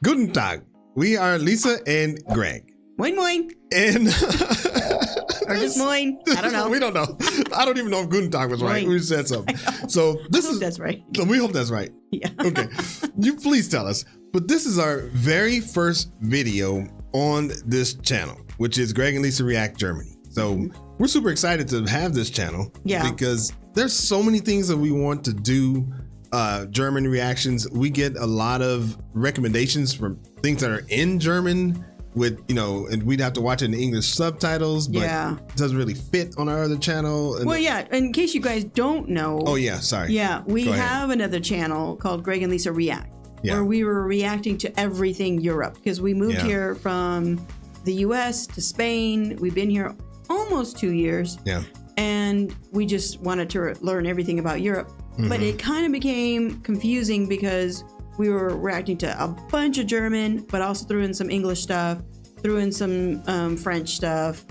Guten Tag. We are Lisa and Greg. Moin moin. And Or just moin. I don't know. We don't know. I don't even know if Guten Tag was right. Moin. We said something. So this I hope is that's right. So we hope that's right. Yeah. Okay. You please tell us. But this is our very first video on this channel, which is Greg and Lisa React Germany. So we're super excited to have this channel. Yeah. Because there's so many things that we want to do. German reactions. We get a lot of recommendations from things that are in German with, and we'd have to watch it in English subtitles, but it doesn't really fit on our other channel. Well, yeah, in case you guys don't know. Oh, yeah, sorry. Yeah, we have another channel called Greg and Lisa React, where we were reacting to everything Europe, because we moved here from the US to Spain. We've been here almost 2 years. Yeah. And we just wanted to learn everything about Europe. But it kind of became confusing because we were reacting to a bunch of German, but also threw in some English stuff, threw in some French stuff,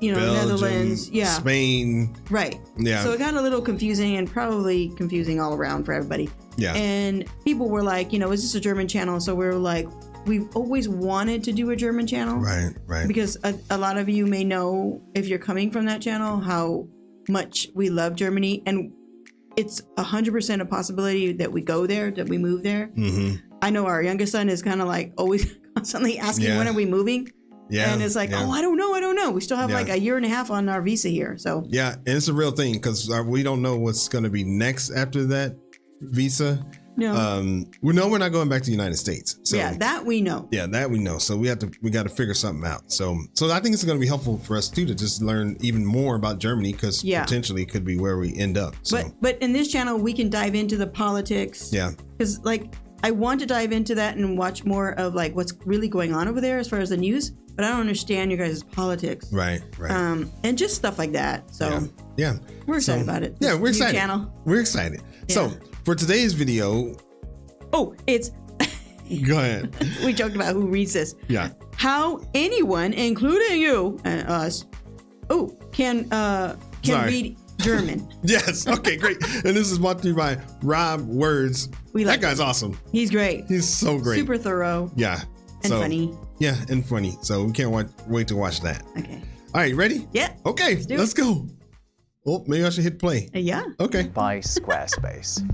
Belgium, Netherlands, Spain. Right. Yeah. So it got a little confusing and probably confusing all around for everybody. Yeah. And people were like, is this a German channel? So we were like, we've always wanted to do a German channel. Right. Because a lot of you may know, if you're coming from that channel, how much we love Germany. And it's 100% a possibility that we go there, that we move there. I know our youngest son is kind of like always constantly asking, when are we moving? Yeah. And it's like, oh, I don't know. We still have like a year and a half on our visa here. So yeah, and it's a real thing because we don't know what's going to be next after that visa. No. We know we're not going back to the United States. So, yeah, that we know. Yeah, that we know. So we got to figure something out. So I think it's going to be helpful for us too to just learn even more about Germany, because potentially it could be where we end up. So. But in this channel we can dive into the politics. Yeah. Because I want to dive into that and watch more of what's really going on over there as far as the news. But I don't understand you guys' politics. Right. And just stuff like that. So yeah. We're excited about it. Yeah, we're excited. Channel. We're excited. Yeah. So for today's video. Oh, it's. Go ahead. We joked about who reads this. Yeah. How anyone, including you and us, can read German. Yes. Okay, great. And this is brought to you by Rob Words. That guy's awesome. He's great. He's so great. Super thorough. Yeah. And funny. Yeah, and funny. So we can't wait to watch that. Okay. All right, ready? Yeah. Okay, let's go. Oh, maybe I should hit play. Yeah. Okay. By Squarespace.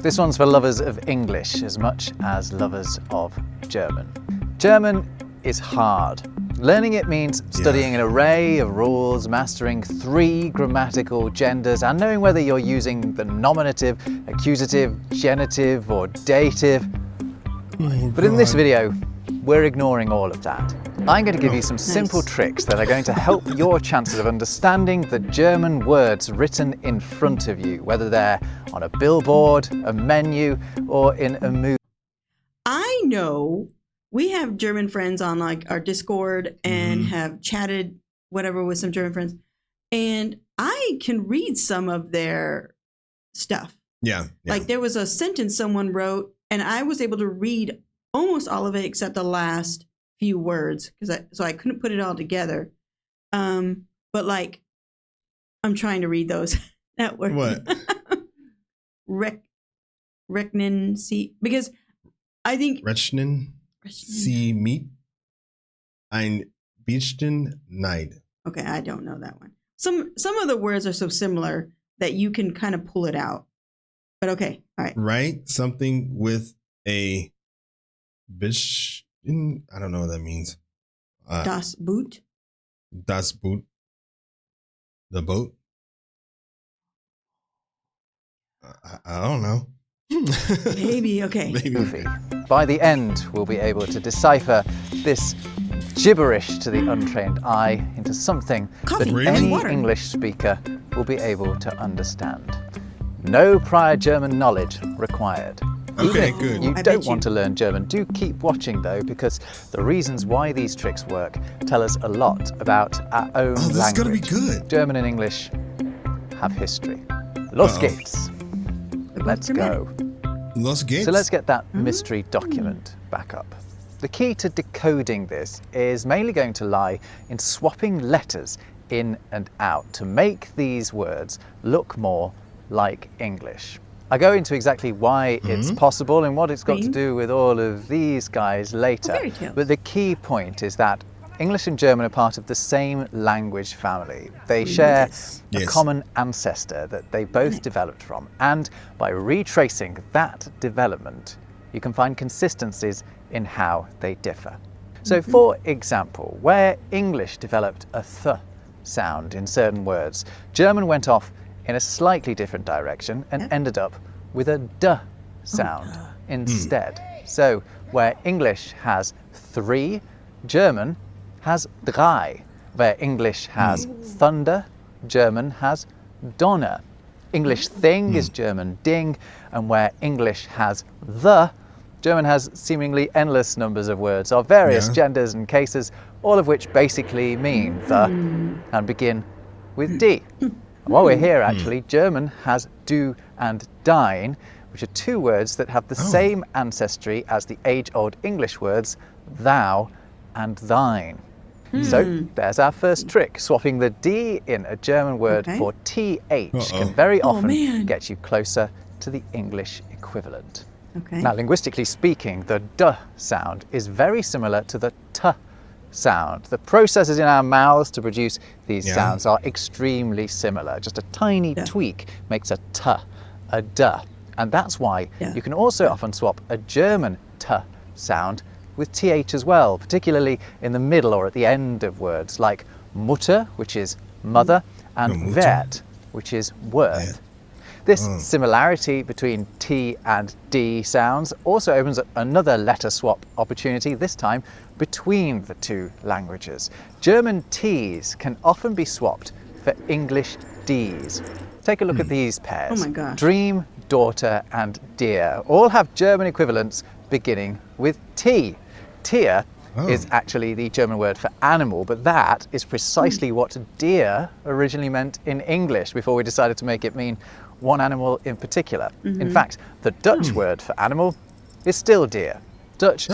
This one's for lovers of English as much as lovers of German. German is hard. Learning it means studying an array of rules, mastering 3 grammatical genders, and knowing whether you're using the nominative, accusative, genitive, or dative. But in this video, we're ignoring all of that. I'm going to give you some simple tricks that are going to help your chances of understanding the German words written in front of you, whether they're on a billboard, a menu, or in a movie. I know we have German friends on our Discord and have chatted whatever with some German friends, and I can read some of their stuff. Yeah. Like there was a sentence someone wrote, and I was able to read almost all of it except the last few words, so I couldn't put it all together. But I'm trying to read those. That word. What? Rechnen see, because I think Rechnen sie mit ein bisschen Neid. Okay, I don't know that one. Some of the words are so similar that you can kind of pull it out. But okay, all right. Write something with a bisschen. I don't know what that means. Das Boot. Das Boot. The boat. I don't know. Maybe, okay. Maybe. By the end, we'll be able to decipher this gibberish to the untrained eye into something that any English speaker will be able to understand. No prior German knowledge required. Okay, good. You don't want to learn German. Do keep watching though, because the reasons why these tricks work tell us a lot about our own language. This is gonna be good. German and English have history. Los geht's. Let's go. Los geht's. So let's get that mystery document back up. The key to decoding this is mainly going to lie in swapping letters in and out to make these words look more like English. I go into exactly why it's possible and what it's got to do with all of these guys later. Fairy tales. But the key point is that English and German are part of the same language family. They share a common ancestor that they both developed from. And by retracing that development, you can find consistencies in how they differ. So for example, where English developed a th sound in certain words, German went off in a slightly different direction and ended up with a d sound instead. So where English has 3, German has drei. Where English has thunder, German has Donner. English thing is German ding, and where English has the, German has seemingly endless numbers of words of various genders and cases, all of which basically mean the and begin with D. And while we're here, actually, German has du and dein, which are 2 words that have the same ancestry as the age-old English words thou and thine. So there's our first trick. Swapping the D in a German word for TH can very often get you closer to the English equivalent. Now, linguistically speaking, the D sound is very similar to the T sound. The processes in our mouths to produce these sounds are extremely similar. Just a tiny tweak makes a T a D. And that's why you can also often swap a German T sound with TH as well, particularly in the middle or at the end of words like Mutter, which is mother, and Wert, which is worth. This similarity between T and D sounds also opens up another letter swap opportunity, this time between the 2 languages. German T's can often be swapped for English D's. Take a look at these pairs. Oh my gosh. Dream, daughter, and dear all have German equivalents beginning with T. Tier is actually the German word for animal, but that is precisely what deer originally meant in English before we decided to make it mean one animal in particular. In fact, the Dutch word for animal is still deer. Dutch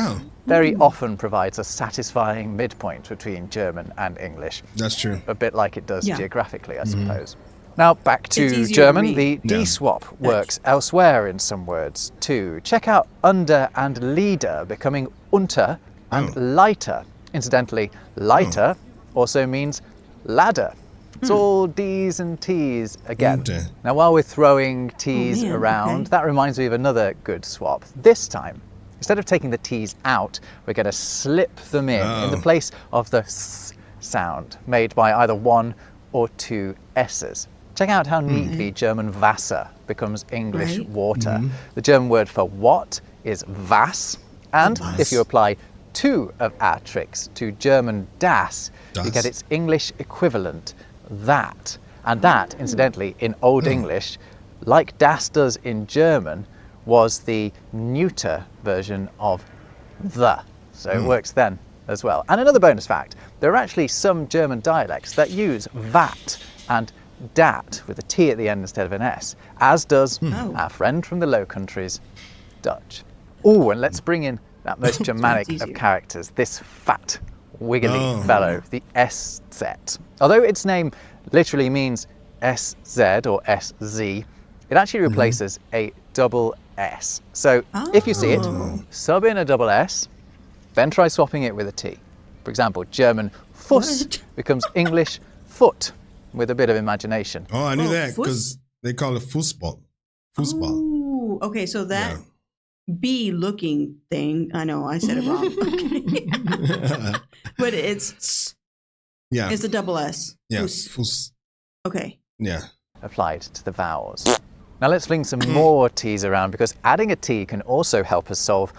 very often provides a satisfying midpoint between German and English. That's true. A bit like it does geographically, I suppose. Now back to easier to German, read. the D-swap works elsewhere in some words too. Check out under and leader becoming unter and leiter. Incidentally, leiter also means ladder. It's all D's and T's again. Now while we're throwing T's around, that reminds me of another good swap. This time, instead of taking the T's out, we're going to slip them in the place of the S sound made by either 1 or 2 S's. Check out how neatly German Wasser becomes English water. The German word for what is was, and if you apply 2 of our tricks to German das, you get its English equivalent, that. And that, incidentally, in Old English, like das does in German, was the neuter version of the. So it works then as well. And another bonus fact, there are actually some German dialects that use that and dat with a T at the end instead of an S, as does our friend from the Low Countries, Dutch. Oh, and let's bring in that most Germanic of characters, this fat, wiggly fellow, the SZ. Although its name literally means SZ or SZ, it actually replaces a double S. So if you see it, sub in a double S, then try swapping it with a T. For example, German Fuss becomes English foot with a bit of imagination. Oh, I knew that because they call it Fußball. Fußball. Oh, okay. So that bee-looking thing, I know I said it wrong. Okay. But it's it's a double S. Yeah. Fuss. Okay. Yeah. Applied to the vowels. Now let's fling some more T's around, because adding a T can also help us solve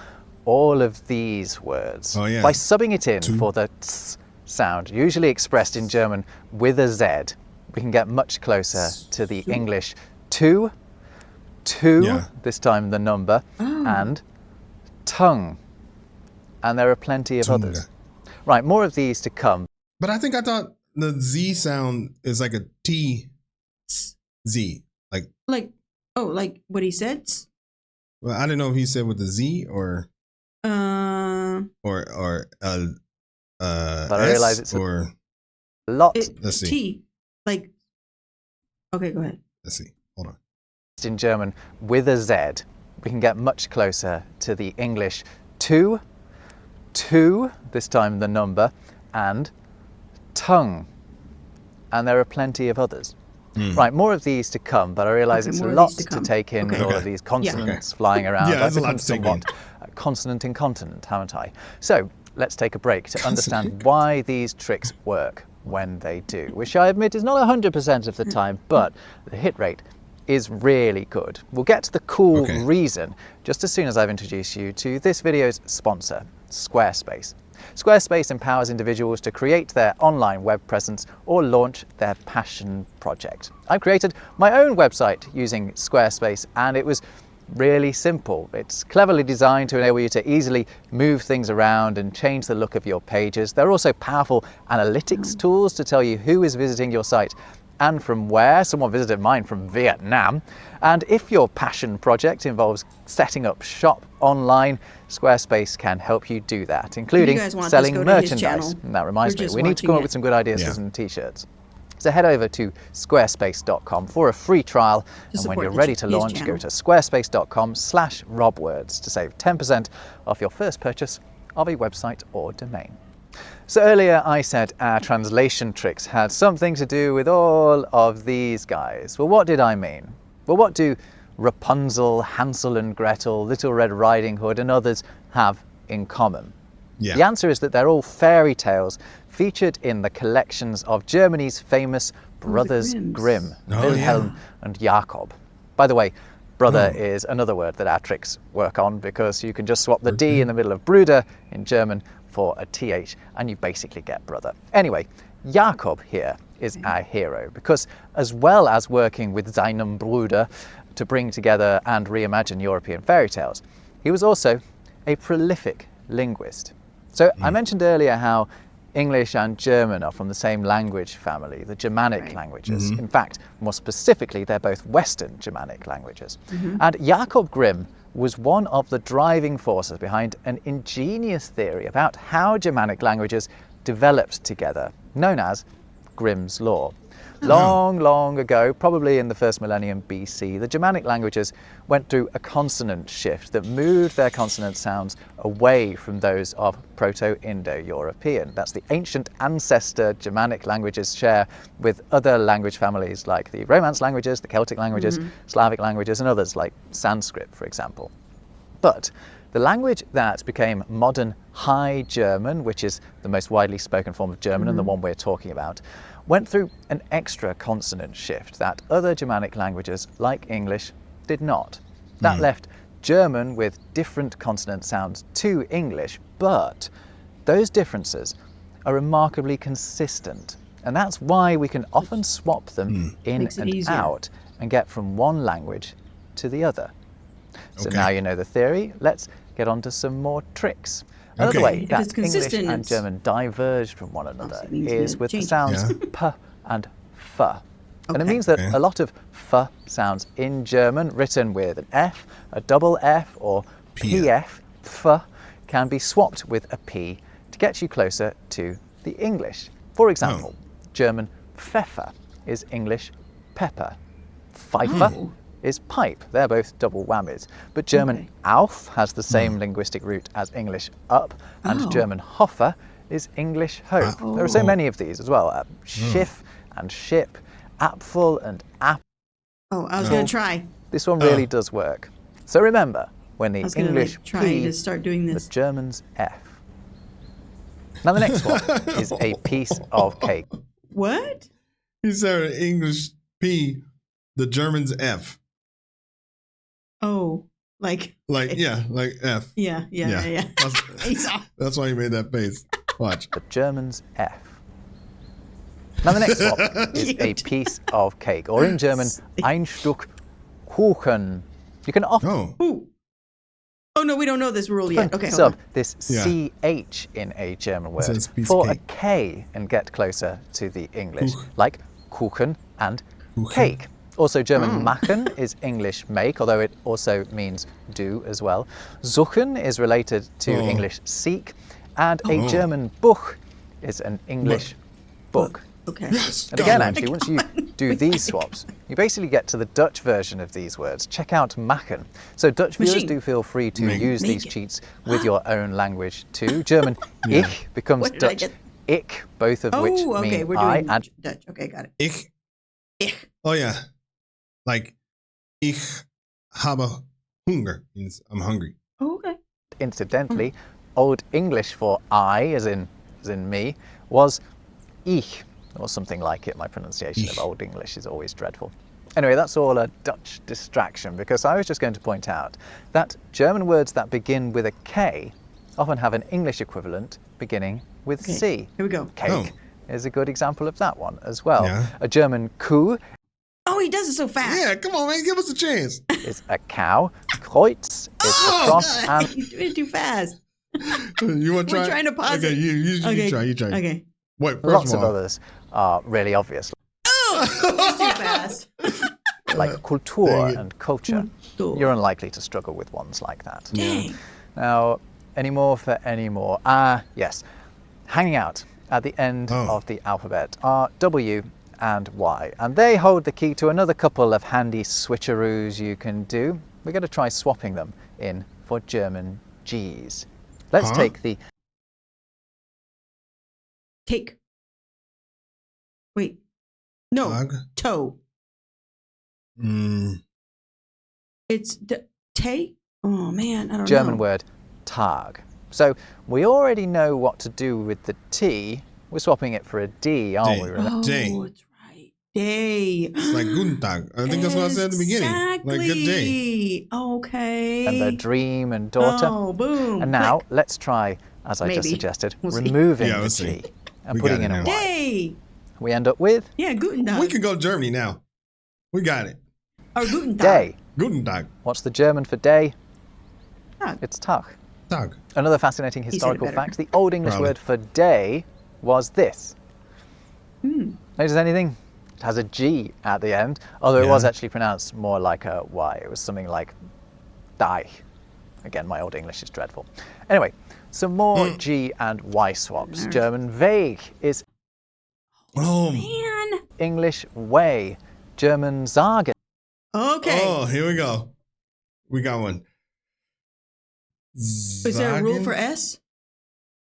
all of these words. By subbing it in for the ts sound, usually expressed in German with a Z, we can get much closer to the English two, this time the number, and tongue. And there are plenty of others. Right, more of these to come. But I thought the Z sound is like a T Z. Like what he said? Well, I don't know if he said with the Z or But I realize it's or a lot. Let's see. T. Okay, go ahead. Let's see. Hold on. in German with a Z, we can get much closer to the English two, this time the number, and tongue. And there are plenty of others. Right, more of these to come, but I realise it's a lot to take in with all of these consonants flying around. Yeah, I've there's a lot become to take in. somewhat consonant incontinent, haven't I? So let's take a break to understand why these tricks work when they do, which I admit is not 100% of the time, but the hit rate is really good. We'll get to the cool reason just as soon as I've introduced you to this video's sponsor, Squarespace. Squarespace empowers individuals to create their online web presence or launch their passion project. I created my own website using Squarespace, and it was really simple. It's cleverly designed to enable you to easily move things around and change the look of your pages. There are also powerful analytics tools to tell you who is visiting your site and from where. Someone visited mine from Vietnam. And if your passion project involves setting up shop online, Squarespace can help you do that, including selling merchandise. And that reminds me, we need to come up with some good ideas for some t-shirts. So head over to squarespace.com for a free trial, and when you're ready to launch, go to squarespace.com/robwords to save 10% off your first purchase of a website or domain. So earlier I said our translation tricks had something to do with all of these guys. Well, what did I mean? Well, what do Rapunzel, Hansel and Gretel, Little Red Riding Hood and others have in common? The answer is that they're all fairy tales featured in the collections of Germany's famous Brothers Grimm, Wilhelm and Jakob. By the way, brother is another word that our tricks work on, because you can just swap the D in the middle of Bruder in German for a TH and you basically get brother. Anyway, Jakob here is our hero, because as well as working with seinem Bruder to bring together and reimagine European fairy tales, he was also a prolific linguist. So I mentioned earlier how English and German are from the same language family, the Germanic languages. In fact, more specifically, they're both Western Germanic languages. And Jakob Grimm was one of the driving forces behind an ingenious theory about how Germanic languages developed together, known as Grimm's Law. Long ago, probably in the first millennium BC, the Germanic languages went through a consonant shift that moved their consonant sounds away from those of Proto-Indo-European. That's the ancient ancestor Germanic languages share with other language families like the Romance languages, the Celtic languages, Slavic languages, and others like Sanskrit, for example. But the language that became modern High German, which is the most widely spoken form of German and the one we're talking about, went through an extra consonant shift that other Germanic languages, like English, did not. That left German with different consonant sounds to English, but those differences are remarkably consistent. And that's why we can often swap them in and out and get from one language to the other. So now you know the theory, let's get on to some more tricks. Another way that English and German diverged from one another is with the sounds p and f. And it means that a lot of f sounds in German, written with an F, a double F, or PF, f, can be swapped with a P to get you closer to the English. For example, German Pfeffer is English pepper. Pfeifer is pipe. They're both double whammies. But German auf has the same linguistic root as English up, and German Hoffe is English hope. There are so many of these as well. Schiff and ship, Apfel and apple. I was going to try. This one really does work. So remember, when the English try to start doing this, the German's F. Now the next one is a piece of cake. What? He said English P, the German's F. Oh, like F. Yeah. That's why he made that face. Watch. The German's F. Now the next one is a piece of cake, or in German, ein Stück Kuchen. You can often Oh no, we don't know this rule yet. Okay, sub this CH in a German word for a K and get closer to the English, like Kuchen and cake. Also, German machen is English make, although it also means do as well. Suchen is related to English seek, and a German Buch is an English book. Okay. Yes. And again, got actually, one. once you do these swaps, you basically get to the Dutch version of these words. Check out maken. So Dutch viewers Machine. do feel free to Make. use these Make it. cheats with your own language too. German Yeah. ich becomes What did I Dutch get? ich, both of which Oh, okay. mean We're I. doing And Dutch. Okay, got it. Ich. Ich. Oh yeah. Like ich habe Hunger means I'm hungry. Oh, okay. incidentally, Old English for I, as in me, was ich, or something like it. My pronunciation of Old English is always dreadful. Anyway, that's all a Dutch distraction, because I was just going to point out that German words that begin with a K often have an English equivalent beginning with Okay. C. Here we go. Cake is a good example of that one as well. Yeah. A German Kuh Oh, he does it so fast. Yeah, come on, man, give us a chance. is a cow. Kreuz is a cross, God, and he's doing it too fast. You want to try? We're trying to pause Okay, it. you try. You try. Okay. What? lots of others are really obvious, Oh, it's too fast. like dang Kultur it. and culture. Kultur. You're unlikely to struggle with ones like that. Dang. Now, any more for any more? Yes. Hanging out at the end of the alphabet are W and Y, and they hold the key to another couple of handy switcheroos you can do. We're going to try swapping them in for German G's. Let's take the Take. Wait. No. Tag. Toe. Mm, It's take. Oh man, I don't know. German word Tag. So we already know what to do with the T. We're swapping it for a D, aren't we? Oh, Day. it's right. Day. it's like Guten Tag. I think that's what I said at the beginning. Like good day. Exactly. Okay. And the dream and daughter. Oh, boom. And now Click. let's try, as I just Maybe. suggested, We'll see. removing Yeah, the we'll T see. and We putting got in it a now. Y. Day. We end up with Yeah, Guten Tag. We can go to Germany now. We got it. Or Guten Tag. day. Guten Tag. What's the German for day? Tag. It's Tag. Tag. Another fascinating said it historical better. fact, the Old English Probably. word for day was this. Hmm. Notice anything? It has a G at the end, although it Yeah. was actually pronounced more like a Y. It was something like die. Again, my Old English is dreadful. Anyway, some more G and Y swaps. Nerd. German Weg is Oh, Man. English way. German Sagen. Okay. oh, here we go. We got one. Is there a rule for S?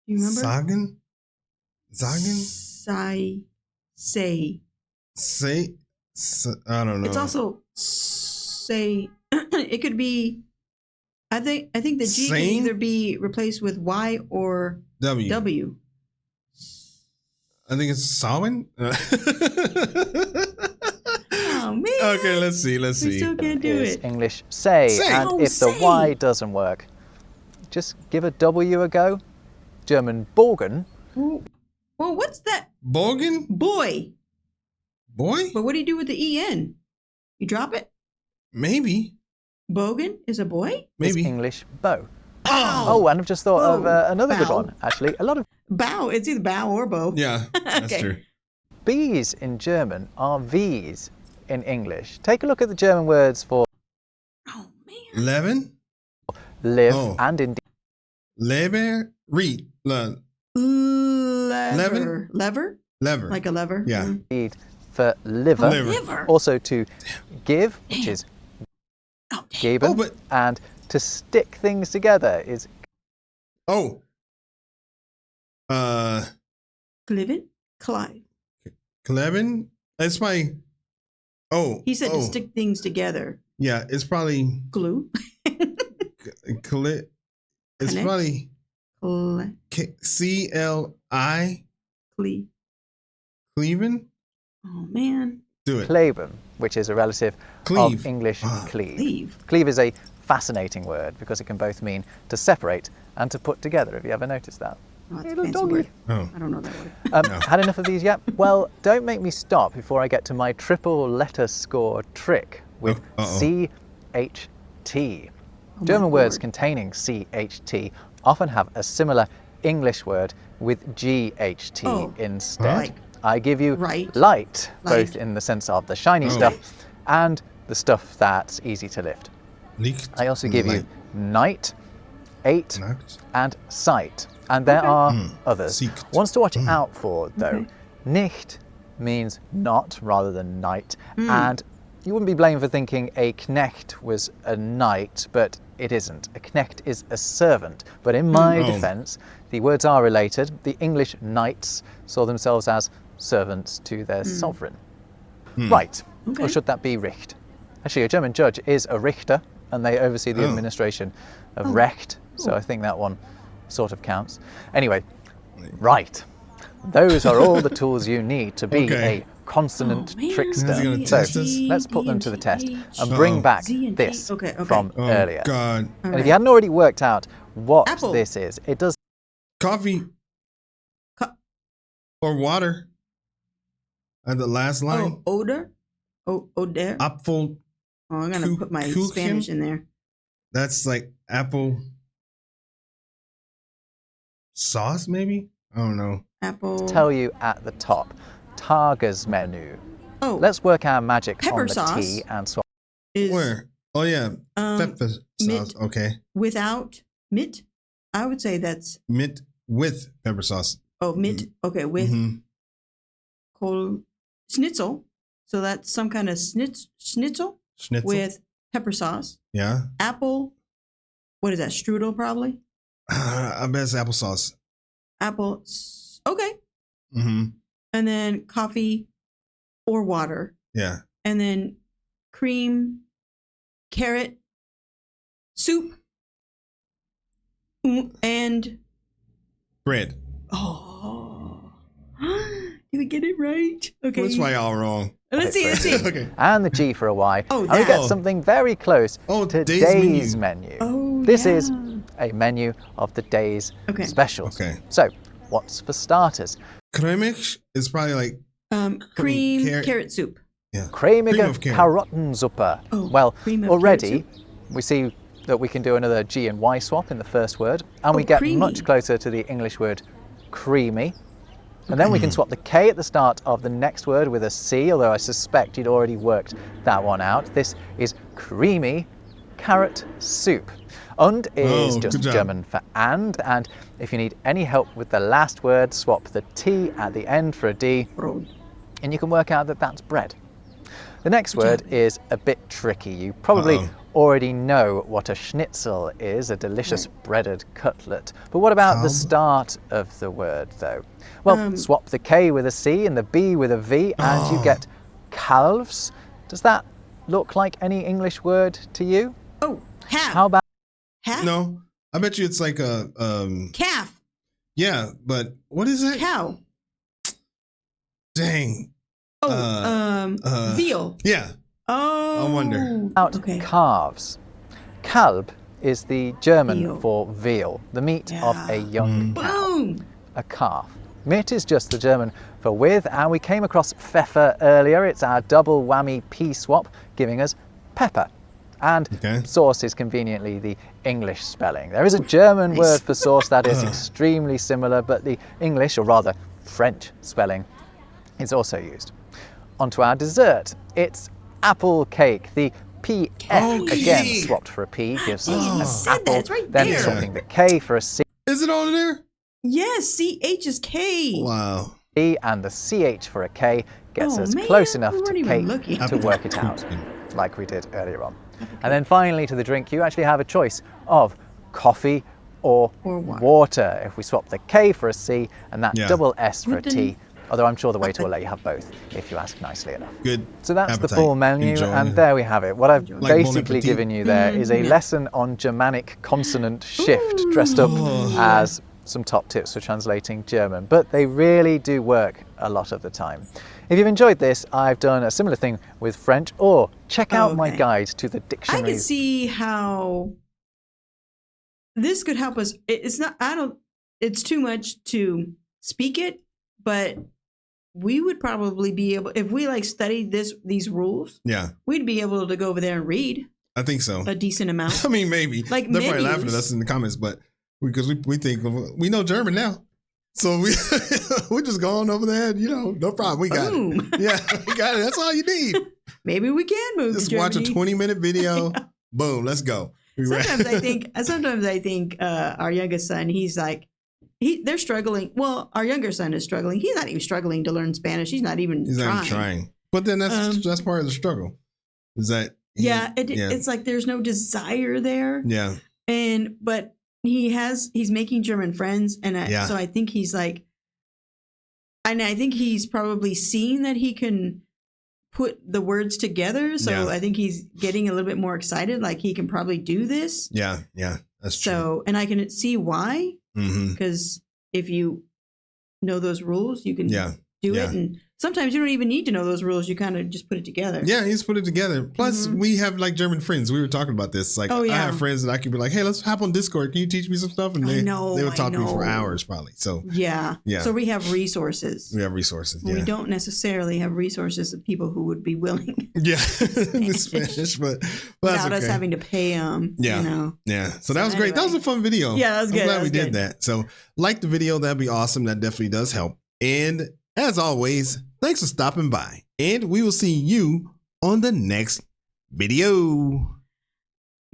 Do you remember? Sagen? Sagen? Say. Say? I don't know. It's also say. It could be. I think the G Same? can either be replaced with Y or W. W. I think it's Samhain. Oh man. Okay, let's see. We still can't do is it. English say. Say. And Oh, if the say. Y doesn't work, just give a W a go. German Borgen. Well, what's that? Bogan? Boy. Boy? But what do you do with the EN? You drop it? Maybe. Bogan is a boy? Maybe. Is English bow. Oh! Oh, and I've just thought of Bow. another good Bow. one, actually. A lot of Bow. It's either bow or bow. Yeah, that's Okay. true. B's in German are V's in English. Take a look at the German words for Oh man. Levin? live Oh. and indeed. Leber? Reed? Lever. Levin? Lever? Lever. Like a lever? Yeah. Mm. For liver. Liver. Liver. Also to give, which Damn. is Oh, dang. geben. Oh, but- And to stick things together is Oh. Cliven? Clyde. Clevin? It's my. Oh. He said oh. to stick things together. Yeah, it's probably. Glue. It's Connect. probably Cle- CLI Cleven. Oh man. Do it. kleben, which is a relative Cleave. of English Ah. cleave. Cleave. Cleave is a fascinating word because it can both mean to separate and to put together. Have you ever noticed that? Oh, that's a Little fancy doggy. word. Oh. I don't know that word. No. Had enough of these yet? Well, don't make me stop before I get to my triple letter score trick with Uh-oh. CHT. Oh, German my words Lord. containing CHT often have a similar English word with GHT Oh, instead. like I give you right. light, both Light. in the sense of the shiny Oh. stuff and the stuff that's easy to lift. Licht. I also give you night, eight, Nacht. and sight. And there Okay. are others. Siegt. Ones to watch out for, though. Okay. Nicht, means not rather than knight. And you wouldn't be blamed for thinking a knecht was a knight, but it isn't. A knecht is a servant. But in my defense, the words are related. The English knights saw themselves as servants to their sovereign. Right. Okay. Or should that be Richt? Actually, a German judge is a Richter, and they oversee the administration of Recht. So I think that one sort of counts. Anyway, right. Those are all the tools you need to be a consonant trickster. Is he gonna So test us? let's put them to the test and bring back this from earlier. God. And if you hadn't already worked out what Apple. this is, it does Coffee. Or water. At the last line. Odor? Oder? Apfel. Oh, I'm going to put my Kuchen? Spanish in there. That's like apple sauce, maybe? I don't know. Apple. tell you at the top. Tagesmenü. Oh, Let's work our magic Pepper on the sauce. T and swap. is Where? Oh, yeah. Pepper sauce. mint. Okay. without mit? I would say that's, Mint with pepper sauce. mit. Okay, with Mhm. Kohl schnitzel. So that's some kind of schnitzel Schnitzel. with pepper sauce. Yeah. Apple. What is that? Strudel, probably. I bet it's applesauce. Apple. Okay. Mm-hmm. And then coffee or water. Yeah. And then cream, carrot, soup, and Bread. oh, did we get it right? Okay. That's why y'all wrong. Let's see. Okay. And the G for a Y. Oh, and we get that. something very close Oh, to day's day's menu. menu. Oh, This yeah. is a menu of the day's Okay. specials. Okay. So, what's for starters? Cremig is probably like, cream, carrot. carrot soup. yeah. Cremige Cream of carrot. Karottensuppe. Oh, Well, cream of already carrot we see that we can do another G and Y swap in the first word, and we get creamy. much closer to the English word creamy. And then we can swap the K at the start of the next word with a C, although I suspect you'd already worked that one out. This is creamy carrot soup. Und is Oh, just good job. German for and if you need any help with the last word, swap the T at the end for a D, Brot. and you can work out that that's bread. The next word is a bit tricky. You probably already know what a schnitzel is, a delicious breaded cutlet. But what about the start of the word, though? Well, swap the K with a C and the B with a V, and you get calves. Does that look like any English word to you? Oh, half. How about half? No. I bet you it's like a, Calf. yeah, but what is it? Cow. Dang. Oh, veal. Yeah. Oh. I wonder. Okay. calves? Kalb is the German Veal. for veal, the meat of a young cow. Boom. A calf. Mit is just the German for with, and we came across Pfeffer earlier. It's our double whammy P swap, giving us pepper. And sauce is conveniently the English spelling. There is a German word for sauce that is extremely similar, but the English, or rather French spelling, is also used. Onto our dessert. It's apple cake. The PF again swapped for a P gives us an said apple. that. It's right then there. swapping the K for a C. Is it on there? Yes, CH is K. Wow. And the CH for a K gets Oh, us man, close enough we to weren't even Kate looking. to work it out, like we did earlier on. And then finally to the drink, you actually have a choice of coffee or water. If we swap the K for a C and that double S for a T, although I'm sure the waiter will let you have both if you ask nicely enough. Good. So that's appetite. the full menu, Enjoy. and there we have it. What I've Like bon basically appetit. given you there is a lesson on Germanic consonant shift, dressed up as some top tips for translating German, but they really do work a lot of the time. If you've enjoyed this, I've done a similar thing with French, or check out my guide to the I dictionaries. can see how this could help us. It's not, it's too much to speak it, but we would probably be able, if we like studied these rules, Yeah. we'd be able to go over there and read I think so. a decent amount. I mean, maybe. Like They're probably laughing at menus. us in the comments, but because we think we know German now. So we just go on over there, no problem. We got Boom. it. Yeah, we got it. That's all you need. Maybe we can move Just to watch a Germany. 20-minute video. Boom, let's go. Sometimes I think our youngest son, he's like, they're struggling. Well, our younger son is struggling. He's not even struggling to learn Spanish. He's not even trying. But then that's part of the struggle. Is that it's like there's no desire there. Yeah. But he's making German friends, and so I think he's like, and I think he's probably seen that he can put the words together. So I think he's getting a little bit more excited, like he can probably do this. Yeah, that's true. So, and I can see why, because if you know those rules, you can do it. And sometimes you don't even need to know those rules. You kind of just put it together. Yeah, he's put it together. Plus, we have like German friends. We were talking about this. Like, I have friends that I can be like, hey, let's hop on Discord. Can you teach me some stuff? And they would talk to me for hours probably. So yeah. So we have resources. We We don't necessarily have resources of people who would be willing. Yeah, in Spanish, but without us having to pay them. Yeah, you know? Yeah. So that was great. That was a fun video. Yeah, that was good. I'm glad we did that. So like the video, that'd be awesome. That definitely does help. And as always, thanks for stopping by. And we will see you on the next video.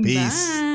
Peace. Bye.